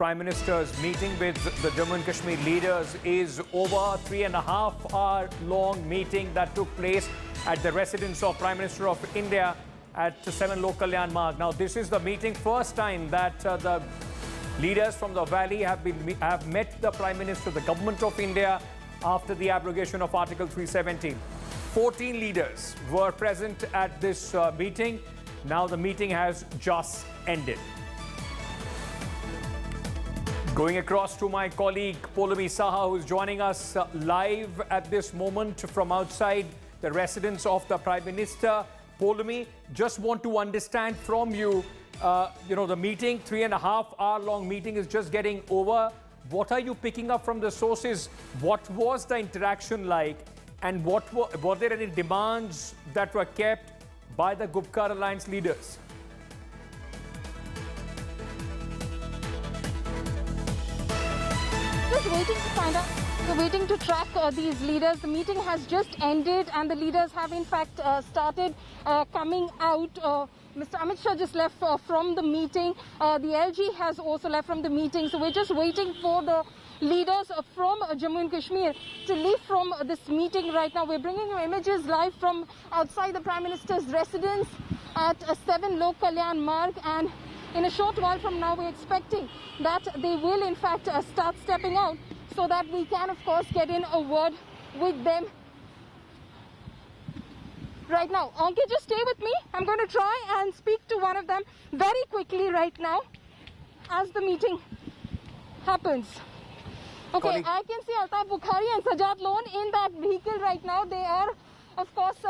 Prime Minister's meeting with the Jammu and Kashmir leaders is over. 3.5-hour long meeting that took place at the residence of Prime Minister of India at 7 Lok Kalyan Marg. Now, this is the meeting first time that the leaders from the valley have met the Prime Minister, the Government of India, after the abrogation of Article 370. 14 leaders were present at this meeting. Now the meeting has just ended. Going across to my colleague Poulomi Saha, who is joining us live at this moment from outside the residence of the Prime Minister. Poulomi, just want to understand from you, the meeting, 3.5-hour long meeting is just getting over. What are you picking up from the sources? What was the interaction like? And were there any demands that were kept by the Gupkar Alliance leaders? Just waiting to find out. We're waiting to track these leaders. The meeting has just ended and the leaders have in fact started coming out. Mr. Amit Shah just left from the meeting. The LG has also left from the meeting. So we're just waiting for the leaders from Jammu and Kashmir to leave from this meeting right now. We're bringing you images live from outside the Prime Minister's residence at 7 Lok Kalyan Marg, and in a short while from now we're expecting that they will in fact start stepping out so that we can of course get in a word with them right now. Ankit, just stay with me. I'm going to try and speak to one of them very quickly right now as the meeting happens. Okay, I can see Altaf Bukhari and Sajad Lone in that vehicle right now. They are, of course,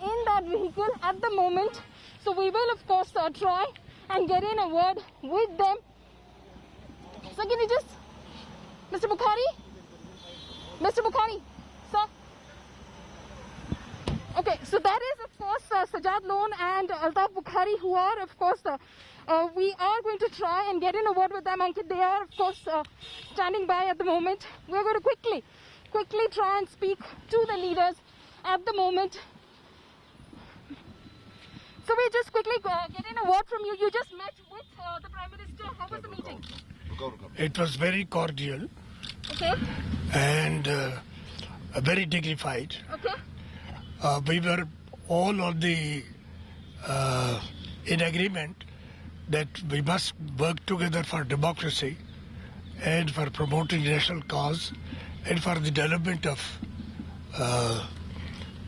in that vehicle at the moment. So we will, of course, try and get in a word with them. So can you just, Mr. Bukhari, sir. Okay, so that is, of course, Sajad Lone and Altaf Bukhari, who are, of course, we are going to try and get in a word with them. Ankit, they are, of course, standing by at the moment. We're going to quickly try and speak to the leaders at the moment. So we just quickly get in a word from you. You just met with the Prime Minister. How was the meeting? It was very cordial. Okay. And very dignified. Okay. We were all on the in agreement that we must work together for democracy and for promoting national cause and for the development of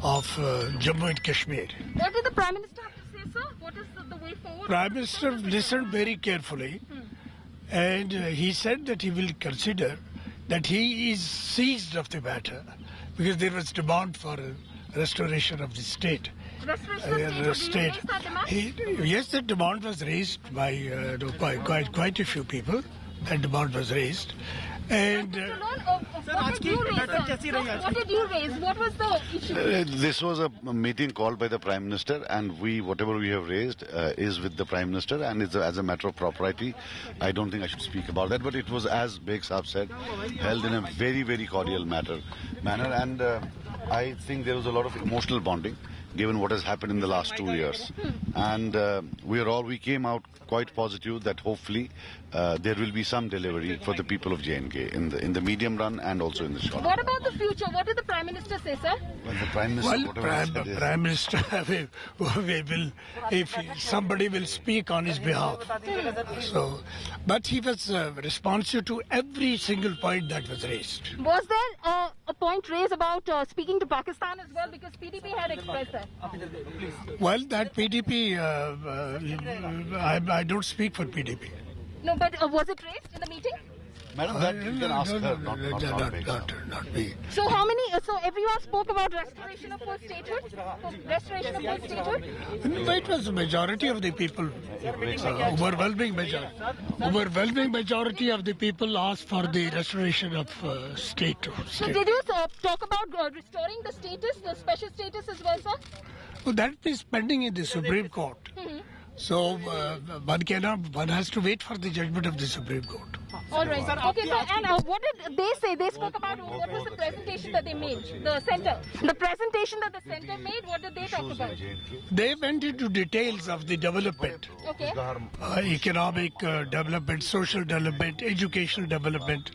Jammu and Kashmir. What did the Prime Minister have to say, sir? What is the way forward? Prime Minister listened very carefully, and he said that he will consider that he is seized of the matter because there was demand for restoration of the state. Restoration of state. Yes, the demand was raised by quite a few people. That demand was raised. And what did you raise? What was the issue? This was a meeting called by the Prime Minister, and whatever we have raised is with the Prime Minister, and it's as a matter of propriety. I don't think I should speak about that, but it was, as Beg Saab said, held in a very, very cordial manner, and I think there was a lot of emotional bonding given what has happened in the last 2 years. And we came out quite positive that hopefully there will be some delivery for the people of J&K in the medium run and also in the short run. What about the future? What did the Prime Minister say, sir? Well, the Prime Minister, Prime Minister will, if somebody will speak on his behalf. So, but he was responsive to every single point that was raised. Was there a point raised about speaking to Pakistan as well, because PDP had expressed that? Well, that PDP, I don't speak for PDP. No, but was it raised in the meeting? Madam, that you can ask her, not me. So how many, so everyone spoke about restoration of full statehood? Restoration of full statehood? It was the majority of the people, overwhelming majority of the people asked for the restoration of statehood. So did you talk about restoring the status, the special status as well, sir? Well, that is pending in the Supreme Court. So one has to wait for the judgment of the Supreme Court. All right. Okay, sir. And what did they say? They spoke about what was the presentation that they made? The center. The presentation that the center made. What did they talk about? They went into details of the development, Okay. economic development, social development, educational development,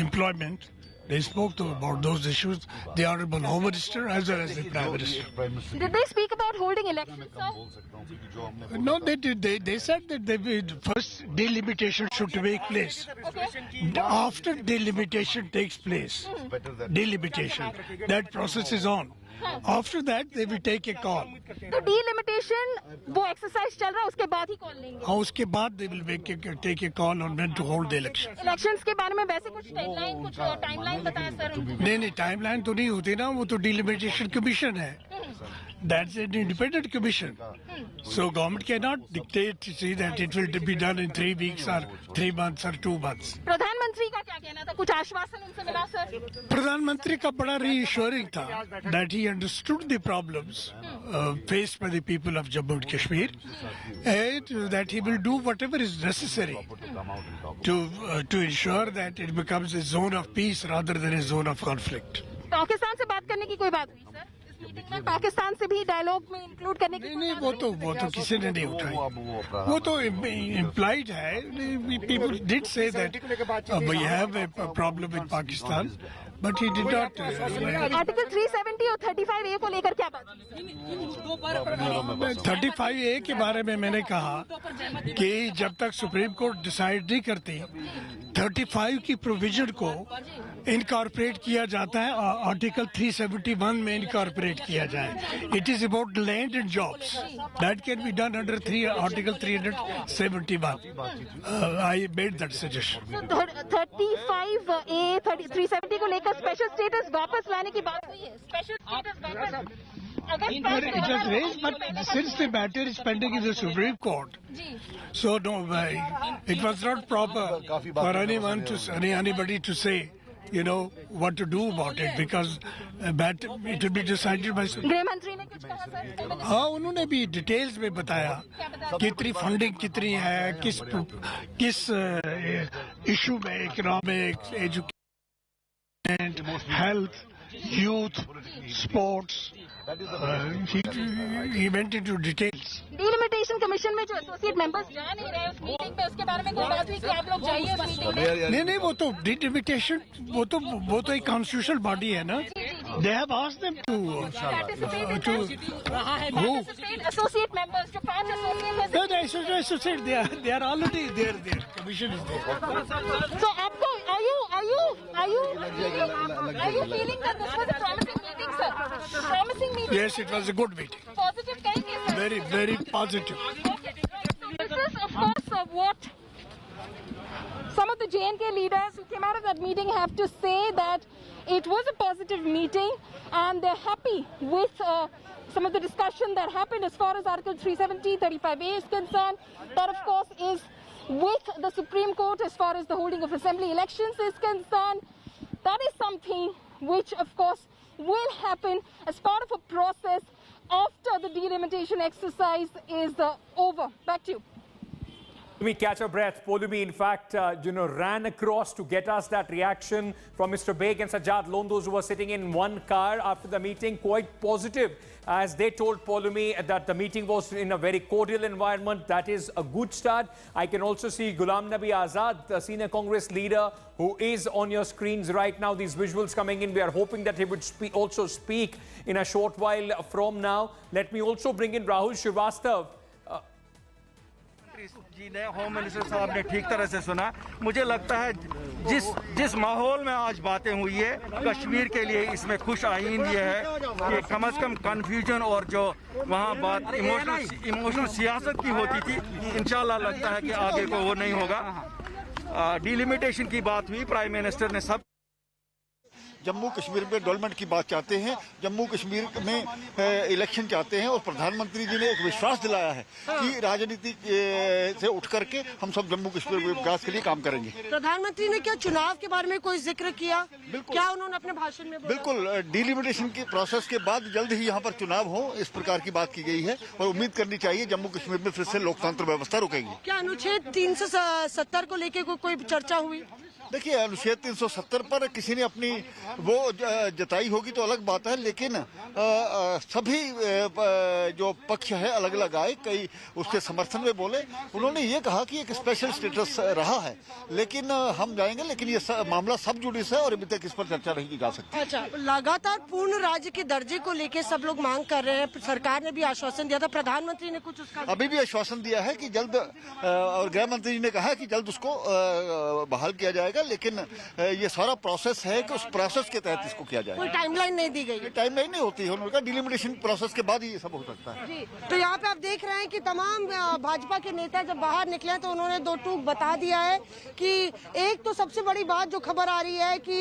employment. They spoke about those issues. The Honorable Home Minister as well as the Prime Minister. Did they speak about holding elections, sir? No, they did. They said that first delimitation should take place. Okay. After delimitation takes place, delimitation, that process is on. After that, they will take a call. तो delimitation वो exercise चल रहा है उसके बाद ही call लेंगे. और उसके बाद they will take a call on when to hold the election. Elections के बारे में वैसे कुछ timeline बताया सर उन्होंने. नहीं टाइमलाइन तो नहीं होती ना, वो तो delimitation commission है. That's an independent commission. So government cannot dictate to say that it will be done in 3 weeks or 3 months or 2 months. प्रधानमंत्री का क्या कहना था? कुछ आश्वासन उनसे मिला सर? प्रधानमंत्री का बड़ा reassuring था that he understood the problems faced by the people of Jammu and Kashmir and that he will do whatever is necessary to ensure that it becomes a zone of peace rather than a zone of conflict. Pakistan से बात करने की कोई बात हुई sir? इस meeting में पाकिस्तान से भी डायलॉग में इंक्लूड करने की नहीं वो तो किसी ने नहीं उठाई. वो तो implied है. People did say that we have a problem with Pakistan, but he did not. Article 370 और 35A को लेकर क्या बात? 35A के बारे में मैंने कहा कि जब तक सुप्रीम कोर्ट डिसाइड नहीं करती 35 की प्रोविजन को इनकॉर्पोरेट किया जाता है, आर्टिकल 371 में इनकॉर्पोरेट किया जाए. It is about land and jobs that can be done under article 371. I made that suggestion. 35A 370 को लेकर स्पेशल स्टेटस वापस लाने की बात हुई है. स्पेशल स्टेटस वापस It was raised, but since the matter is pending in the Supreme Court, so no, it was not proper for anybody to say, what to do about it, because it will be decided by. गृह मंत्री ने कुछ कहा sir? हाँ, उन्होंने भी details में बताया कितनी फंडिंग कितनी है, किस इशू में, economics, education, health, youth, sports. He went into details. Delimitation Commission में जो associate members जा नहीं रहे उस मीटिंग में, उसके बारे में कोई बात हुई कि आप लोग जाइए उस मीटिंग में? नहीं वो तो delimitation वो तो एक constitutional body है ना. They have asked them to associate members जो 5 associate No, the associate they are already there. Commission is there. So आपको are you feeling that this was a promising meeting, sir? Promising meeting? Yes, it was a good meeting. Positive कहेंगे sir? Very, very positive. Okay. So this is of course what some of the J&K leaders who came out of that meeting have to say, that it was a positive meeting and they're happy with some of the discussion that happened as far as Article 370, 35A is concerned. That of course is with the Supreme Court as far as the holding of assembly elections is concerned. That is something which of course will happen as part of a process after the delimitation exercise is over. Back to you. We catch our breath. Poulomi, in fact, ran across to get us that reaction from Mr. Beg and Sajjad Lone, those who were sitting in one car after the meeting, quite positive, as they told Poulomi that the meeting was in a very cordial environment. That is a good start. I can also see Ghulam Nabi Azad, the senior Congress leader, who is on your screens right now. These visuals coming in. We are hoping that he would also speak in a short while from now. Let me also bring in Rahul Srivastav. जी ने home minister साहब ने ठीक तरह से सुना. मुझे लगता है जिस माहौल में आज बातें हुई है कश्मीर के लिए इसमें खुश आइन ये है कि कम से कम कन्फ्यूजन और जो वहाँ बात इमोशनल सियासत की होती थी, इंशाल्लाह लगता है कि आगे को वो नहीं होगा. डिलिमिटेशन की बात हुई, प्राइम मिनिस्टर ने सब जम्मू कश्मीर में डेवलपमेंट की बात चाहते हैं, जम्मू कश्मीर में इलेक्शन चाहते हैं और प्रधानमंत्री जी ने एक विश्वास दिलाया है कि राजनीति से उठ करके हम सब जम्मू कश्मीर के विकास के लिए काम करेंगे। प्रधानमंत्री ने क्या चुनाव के बारे में कोई जिक्र किया? क्या उन्होंने अपने भाषण में बोला? बिल्कुल, डिलिमिटेशन के प्रोसेस के बाद जल्द ही यहाँ पर चुनाव हो, इस प्रकार की बात की गई है और उम्मीद करनी चाहिए जम्मू कश्मीर में फिर से लोकतंत्र व्यवस्था रुकेगी। क्या अनुच्छेद 370 को लेकर कोई चर्चा हुई? देखिए, अनुच्छेद 370 पर किसी ने अपनी वो जताई होगी तो अलग बात है, लेकिन सभी जो पक्ष है अलग अलग आए, कई उसके समर्थन में बोले। उन्होंने ये कहा कि एक स्पेशल स्टेटस रहा है, लेकिन हम जाएंगे, लेकिन ये मामला सब जुडिस है और अभी तक इस पर चर्चा नहीं की जा सकती। अच्छा, लगातार पूर्ण राज्य के दर्जे को लेकर सब लोग मांग कर रहे हैं। सरकार ने भी आश्वासन दिया था, प्रधानमंत्री ने कुछ उसका अभी भी आश्वासन दिया है कि जल्द, और गृह मंत्री जी ने कहा कि जल्द उसको बहाल किया जाएगा, लेकिन ये सारा प्रोसेस है कि उस प्रोसेस के तहत इसको किया जाए। कोई टाइमलाइन नहीं दी गई? टाइमलाइन नहीं होती है, उन्होंने कहा डिलिमिटेशन प्रोसेस के बाद ही ये सब हो सकता है। तो यहाँ पे आप देख रहे हैं कि तमाम भाजपा के नेता जब बाहर निकले तो उन्होंने दो टूक बता दिया है कि एक तो सबसे बड़ी बात जो खबर आ रही है कि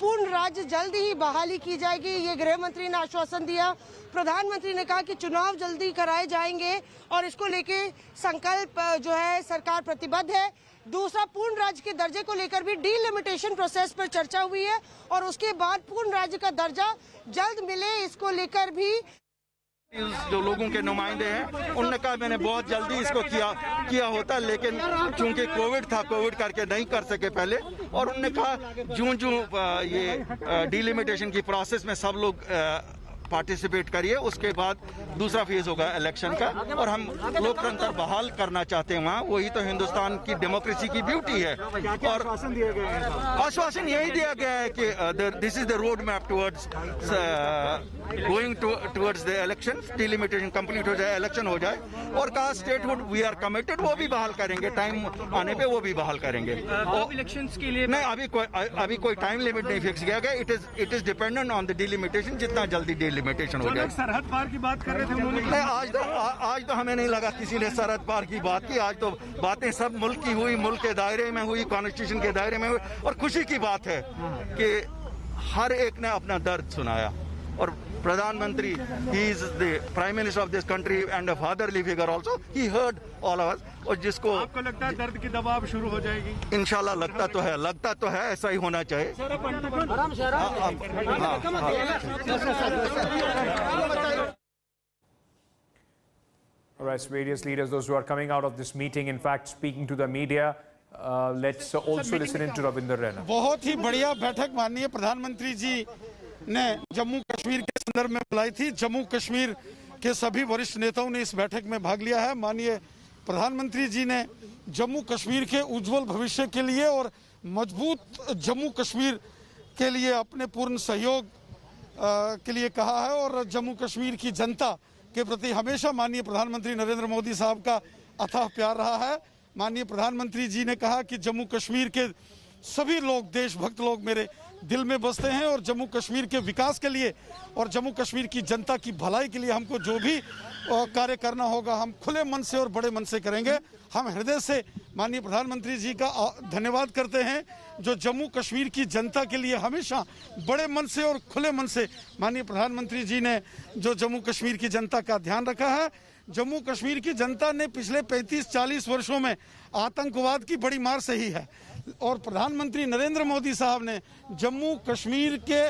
पूर्ण राज्य जल्द ही बहाली की जाएगी, ये गृह मंत्री ने आश्वासन दिया। प्रधानमंत्री ने कहा कि चुनाव जल्दी कराए जाएंगे और इसको लेके संकल्प जो है सरकार प्रतिबद्ध है। दूसरा, पूर्ण राज्य के दर्जे को लेकर भी डिलिमिटेशन प्रोसेस पर चर्चा हुई है और उसके बाद पूर्ण राज्य का दर्जा जल्द मिले, इसको लेकर भी जो लोगों के नुमाइंदे हैं उन्होंने कहा मैंने बहुत जल्दी इसको किया होता, लेकिन चूंकि कोविड था, कोविड करके नहीं कर सके पहले। और उन्होंने कहा जूं ये डिलिमिटेशन की प्रोसेस में सब लोग पार्टिसिपेट करिए, उसके बाद दूसरा फेज होगा इलेक्शन का और हम लोकतंत्र बहाल करना चाहते हैं वहाँ। वही तो हिंदुस्तान की डेमोक्रेसी की ब्यूटी है। और आश्वासन यही दिया गया है कि this is the road map towards going towards the election, delimitation complete हो जाए, इलेक्शन हो जाए। और कहा स्टेटहुड वी आर कमिटेड, वो भी बहाल करेंगे, टाइम आने पे वो भी बहाल करेंगे। इलेक्शंस के लिए नहीं, अभी कोई टाइम लिमिट नहीं फिक्स किया गया। It is dependent on the delimitation, जितना जल्दी डिलिमिटेशन हो जाए। सरहद पार की बात कर रहे थे उन्होंने, आज तो हमें नहीं लगा किसी ने सरहद पार की बात की। आज तो बातें सब मुल्क की हुई, मुल्क के दायरे में हुई, कॉन्स्टिट्यूशन के दायरे में हुई। और खुशी की बात है कि हर एक ने अपना दर्द सुनाया और प्रधानमंत्री, he is the prime minister of this country and a fatherly figure also, he heard all of us. और जिसको आपको लगता है दर्द की दवा अब शुरू हो जाएगी? इंशाल्लाह लगता तो है ऐसा ही होना चाहिए। All right, various leaders, those who are coming out of this meeting, in fact, speaking to the media. Let's also listen in to Ravinder Rana. बहुत ही बढ़िया बैठक माननीय प्रधानमंत्री जी ने जम्मू कश्मीर के संदर्भ में बुलाई थी। जम्मू कश्मीर के सभी वरिष्ठ नेताओं ने इस बैठक में भाग लिया है। माननीय प्रधानमंत्री जी ने जम्मू कश्मीर के उज्जवल भविष्य के लिए और मजबूत जम्मू कश्मीर के लिए अपने पूर्ण सहयोग के लिए कहा है और जम्मू कश्मीर की जनता के प्रति हमेशा माननीय प्रधानमंत्री नरेंद्र मोदी साहब का अथाह प्यार रहा है। माननीय प्रधानमंत्री जी ने कहा कि जम्मू कश्मीर के सभी लोग, देशभक्त लोग मेरे दिल में बसते हैं और जम्मू कश्मीर के विकास के लिए और जम्मू कश्मीर की जनता की भलाई के लिए हमको जो भी कार्य करना होगा हम खुले मन से और बड़े मन से करेंगे। हम हृदय से माननीय प्रधानमंत्री जी का धन्यवाद करते हैं जो जम्मू कश्मीर की जनता के लिए हमेशा बड़े मन से और खुले मन से माननीय प्रधानमंत्री जी ने जो जम्मू कश्मीर की जनता का ध्यान रखा है। जम्मू कश्मीर की जनता ने पिछले 35-40 वर्षों में आतंकवाद की बड़ी मार सही है और प्रधानमंत्री नरेंद्र मोदी साहब ने जम्मू कश्मीर के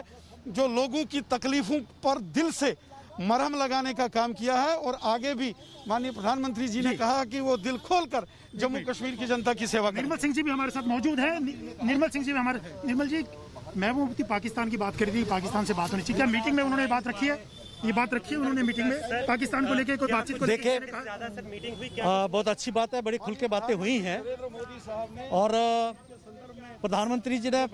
जो लोगों की तकलीफों पर दिल से मरहम लगाने का काम किया है और आगे भी माननीय प्रधानमंत्री जी ने कहा कि वो दिल खोलकर जम्मू कश्मीर की जनता की सेवा करें। निर्मल सिंह जी भी हमारे साथ मौजूद है। निर्मल जी, महबूब मुफ्ती पाकिस्तान की बात करी थी, पाकिस्तान से बात होनी चाहिए, क्या मीटिंग में उन्होंने बात रखी है? ये बात रखी है उन्होंने मीटिंग में पाकिस्तान को लेकर कोई बातचीत को? देखिए, बहुत अच्छी बात है, बड़ी खुल के बातें हुई हैं और प्रधानमंत्री जी ने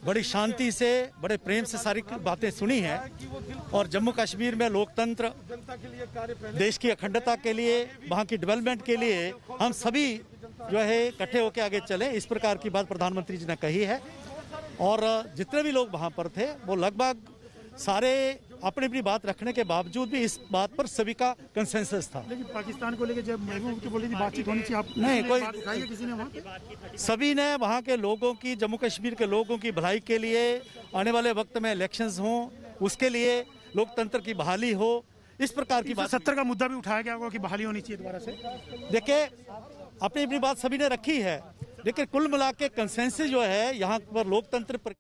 बड़ी शांति से, बड़े प्रेम से सारी बातें सुनी हैं और जम्मू कश्मीर में लोकतंत्र, देश की अखंडता के लिए, वहाँ की डेवलपमेंट के लिए हम सभी जो है इकट्ठे होकर आगे चलें, इस प्रकार की बात प्रधानमंत्री जी ने कही है। और जितने भी लोग वहाँ पर थे वो लगभग सारे अपनी अपनी बात रखने के बावजूद भी इस बात पर सभी का कंसेंसस था। लेकिन पाकिस्तान को लेकर जब महबूब मुफ्ती बोल रही थी बातचीत होनी चाहिए, आप नहीं, कोई बात उठाई है किसी ने वहाँ पे? सभी ने वहाँ के लोगों की, जम्मू कश्मीर के लोगों की भलाई के लिए, आने वाले वक्त में इलेक्शंस हों, उसके लिए लोकतंत्र की बहाली हो, इस प्रकार की बात। 70 का मुद्दा भी उठाया गया होगा कि बहाली होनी चाहिए दोबारा से। देखिए, अपनी अपनी बात सभी ने रखी है, लेकिन कुल मिला के कंसेंसस जो है यहाँ पर लोकतंत्र पर